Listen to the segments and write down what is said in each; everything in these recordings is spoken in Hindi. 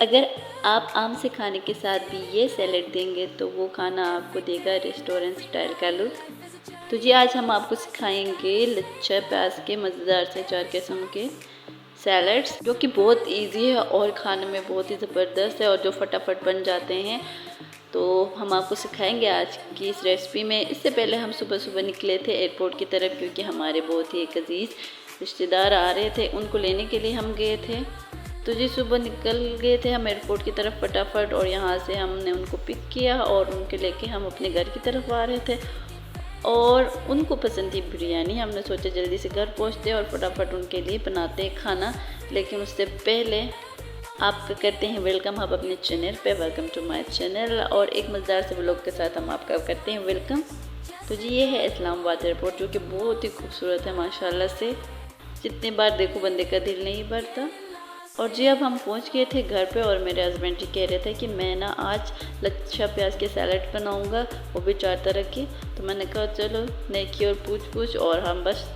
अगर आप आम से खाने के साथ भी ये सैलेड देंगे तो वो खाना आपको देगा रेस्टोरेंट स्टाइल का लुक। तो जी आज हम आपको सिखाएंगे लच्छा प्याज के मज़ेदार से 4 किस्म के सैलड्स, जो कि बहुत इजी है और खाने में बहुत ही ज़बरदस्त है और जो फटाफट बन जाते हैं। तो हम आपको सिखाएंगे आज की इस रेसिपी में। इससे पहले हम सुबह सुबह निकले थे एयरपोर्ट की तरफ, क्योंकि हमारे बहुत ही एक अजीज़ रिश्तेदार आ रहे थे, उनको लेने के लिए हम गए थे। तो जी सुबह निकल गए थे हम एयरपोर्ट की तरफ फटाफट, और यहाँ से हमने उनको पिक किया और उनके लेके हम अपने घर की तरफ आ रहे थे। और उनको पसंद थी बिरयानी, हमने सोचा जल्दी से घर पहुँचते और फटाफट उनके लिए बनाते खाना। लेकिन उससे पहले आपका करते हैं वेलकम हम अपने चैनल पे। वेलकम टू माय चैनल, और एक मज़ेदार से व्लॉग के साथ हम आपका करते हैं वेलकम। तो जी ये है इस्लामाबाद एयरपोर्ट, जो कि बहुत ही खूबसूरत है माशाल्लाह से। जितनी बार देखो बंदे का दिल नहीं भरता। और जी अब हम पहुंच गए थे घर पे, और मेरे हस्बैंड जी कह रहे थे कि मैं ना आज लच्छा प्याज के सैलड बनाऊंगा, वो भी 4 तरह की। तो मैंने कहा चलो नेकी और पूछ और हम बस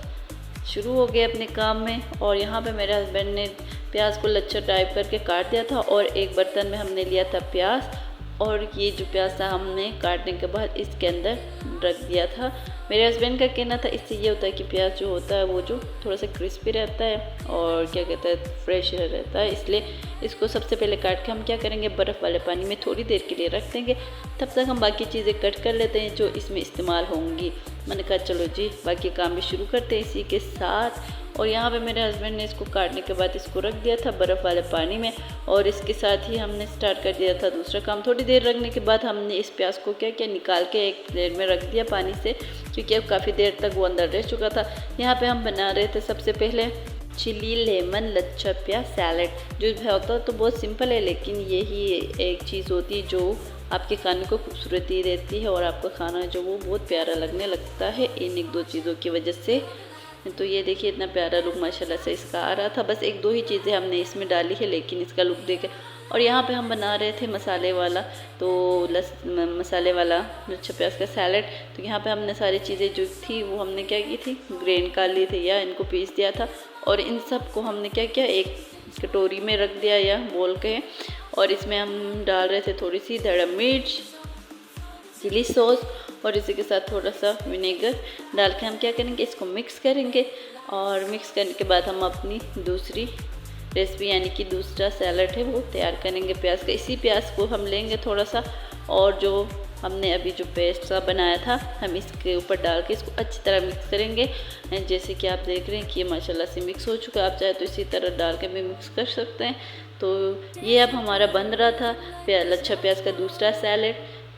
शुरू हो गए अपने काम में। और यहाँ पे मेरे हस्बैंड ने प्याज को लच्छा टाइप करके काट दिया था, और एक बर्तन में हमने लिया था प्याज, और ये जो प्याज था हमने काटने के बाद इसके अंदर रख दिया था। मेरे हस्बैंड का कहना था इससे ये होता है कि प्याज जो होता है वो जो थोड़ा सा क्रिस्पी रहता है और क्या कहता है फ्रेश रहता है, इसलिए इसको सबसे पहले काट के हम क्या करेंगे बर्फ़ वाले पानी में थोड़ी देर के लिए रख देंगे। तब तक हम बाकी चीज़ें कट कर लेते हैं जो इसमें इस्तेमाल होंगी। मैंने कहा चलो जी बाकी काम भी शुरू करते हैं इसी के साथ। और यहाँ पे मेरे हस्बैंड ने इसको काटने के बाद इसको रख दिया था बर्फ़ वाले पानी में, और इसके साथ ही हमने स्टार्ट कर दिया था दूसरा काम। थोड़ी देर रखने के बाद हमने इस प्याज को क्या क्या निकाल के एक प्लेट में रख दिया पानी से, क्योंकि अब काफ़ी देर तक वो अंदर रह चुका था। यहाँ पे हम बना रहे थे सबसे पहले चिली लेमन लच्छा प्याज सैलड। जो होता तो बहुत सिंपल है, लेकिन यही एक चीज़ होती है जो आपके खाने को खूबसूरती देती है और आपका खाना जो वो बहुत प्यारा लगने लगता है इन एक दो चीज़ों की वजह से। तो ये देखिए इतना प्यारा लुक माशाल्लाह से इसका आ रहा था। बस एक दो ही चीज़ें हमने इसमें डाली है, लेकिन इसका लुक देखे। और यहाँ पे हम बना रहे थे मसाले वाला, तो मसाले वाला लच्छा प्याज का सैलड। तो यहाँ पे हमने सारी चीज़ें जो थी वो हमने क्या की थी ग्राइंड कर ली थी या इनको पीस दिया था, और इन सब को हमने क्या किया एक कटोरी में रख दिया या बोल के। और इसमें हम डाल रहे थे थोड़ी सी धड़ा मिर्च, चिली सॉस, और इसी के साथ थोड़ा सा विनेगर डाल के हम क्या करेंगे इसको मिक्स करेंगे। और मिक्स करने के बाद हम अपनी दूसरी रेसिपी यानी कि दूसरा सैलड है वो तैयार करेंगे प्याज का। इसी प्याज को हम लेंगे थोड़ा सा, और जो हमने अभी जो पेस्ट सा बनाया था हम इसके ऊपर डाल के इसको अच्छी तरह मिक्स करेंगे। जैसे कि आप देख रहे हैं कि ये माशाल्लाह से मिक्स हो चुका है। आप चाहे तो इसी तरह डाल के भी मिक्स कर सकते हैं। तो ये अब हमारा बन रहा था लच्छा प्याज का दूसरा सैलड।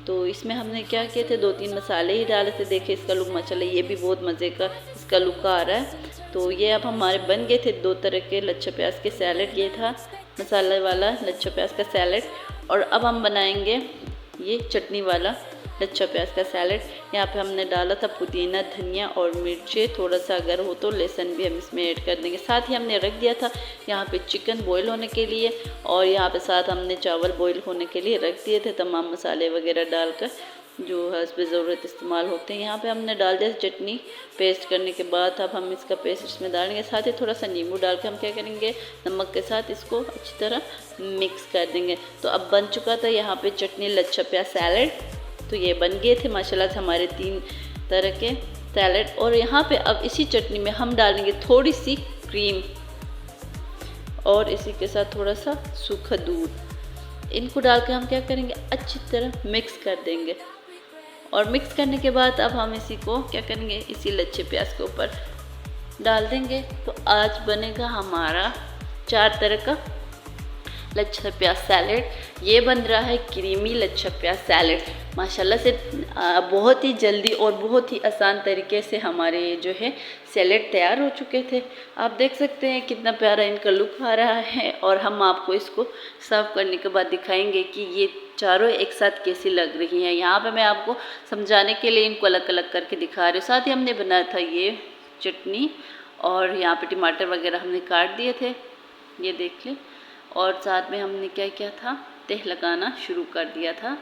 तो इसमें हमने क्या किए थे 2-3 मसाले ही डाले थे। देखिए इसका लुक माशाल्लाह ये भी बहुत मज़े का इसका लुक आ रहा है। तो ये अब हमारे बन गए थे 2 तरह के लच्छा प्याज के सैलड। ये था मसाले वाला लच्छा प्याज का सैलड, और अब हम बनाएंगे ये चटनी वाला लच्छा प्याज का सैलड। यहाँ पे हमने डाला था पुदीना, धनिया और मिर्चे, थोड़ा सा अगर हो तो लहसुन भी हम इसमें ऐड कर देंगे। साथ ही हमने रख दिया था यहाँ पे चिकन बॉईल होने के लिए, और यहाँ पे साथ हमने चावल बॉईल होने के लिए रख दिए थे तमाम मसाले वगैरह डालकर जो हस्ब ज़रूरत इस्तेमाल होते हैं। यहाँ पे हमने डाल दिया चटनी पेस्ट करने के बाद। अब हम इसका पेस्ट इसमें डालेंगे, साथ ही थोड़ा सा नींबू डाल के हम क्या करेंगे नमक के साथ इसको अच्छी तरह मिक्स कर देंगे। तो अब बन चुका था यहाँ पे चटनी लच्छा प्याज सैलड। तो ये बन गए थे माशाल्लाह से हमारे 3 तरह के सैलड। और यहाँ पे अब इसी चटनी में हम डालेंगे थोड़ी सी क्रीम, और इसी के साथ थोड़ा सा सूखा दूध। इनको डाल के हम क्या करेंगे अच्छी तरह मिक्स कर देंगे। और मिक्स करने के बाद अब हम इसी को क्या करेंगे इसी लच्छे प्याज के ऊपर डाल देंगे। तो आज बनेगा हमारा 4 तरह का लच्छा प्याज सैलड। ये बन रहा है क्रीमी लच्छा प्याज सैलड माशाल्लाह से। बहुत ही जल्दी और बहुत ही आसान तरीके से हमारे जो है सैलड तैयार हो चुके थे। आप देख सकते हैं कितना प्यारा इनका लुक आ रहा है। और हम आपको इसको सर्व करने के बाद दिखाएंगे कि ये चारों एक साथ कैसी लग रही हैं। यहाँ पे मैं आपको समझाने के लिए इनको अलग अलग करके दिखा रही हूँ। साथ ही हमने बनाया था ये चटनी, और यहाँ पे टमाटर वगैरह हमने काट दिए थे, ये देख लें। और साथ में हमने क्या किया था तह लगाना शुरू कर दिया था।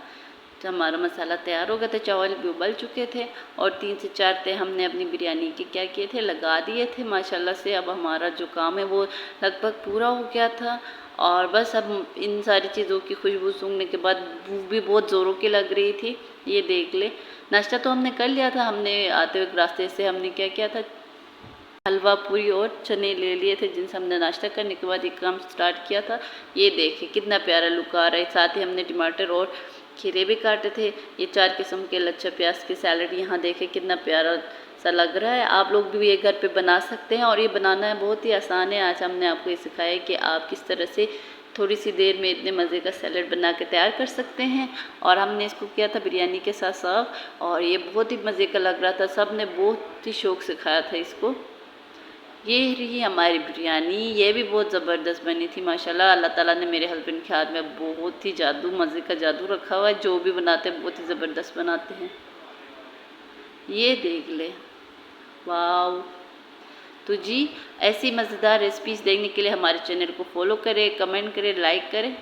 तो हमारा मसाला तैयार हो गया था, चावल भी उबल चुके थे, और 3 से 4 तह हमने अपनी बिरयानी के क्या किए थे लगा दिए थे माशाल्लाह से। अब हमारा जो काम है वो लगभग पूरा हो गया था। और बस अब इन सारी चीज़ों की खुशबू सूंघने के बाद भूख भी बहुत ज़ोरों की लग रही थी। ये देख ले, नाश्ता तो हमने कर लिया था। हमने आते हुए रास्ते से हमने क्या किया था, हलवा पूरी और चने ले लिए थे, जिनसे हमने नाश्ता करने के बाद एक काम स्टार्ट किया था। ये देखिए कितना प्यारा लुक आ रहा है। साथ ही हमने टमाटर और खीरे भी काटे थे। ये 4 किस्म के लच्छा प्याज के सैलड, यहाँ देखे कितना प्यारा सा लग रहा है। आप लोग भी ये घर पे बना सकते हैं और ये बनाना बहुत ही आसान है। आज हमने आपको ये सिखाया है कि आप किस तरह से थोड़ी सी देर में इतने मज़े का सैलड बना के तैयार कर सकते हैं। और हमने इसको किया था बिरयानी के साथ सर्व, और ये बहुत ही मज़े का लग रहा था। सब ने बहुत ही शौक़ से खाया था इसको। ये रही हमारी बिरयानी, ये भी बहुत ज़बरदस्त बनी थी माशाल्लाह। अल्लाह ताला ने मेरे हस्बैंड के हाथ में बहुत ही जादू, मज़े का जादू रखा हुआ है। जो भी बनाते हैं बहुत ही ज़बरदस्त बनाते हैं। ये देख ले, वाव। तो जी, ऐसी मज़ेदार रेसिपीज़ देखने के लिए हमारे चैनल को फॉलो करें, कमेंट करें, लाइक करें।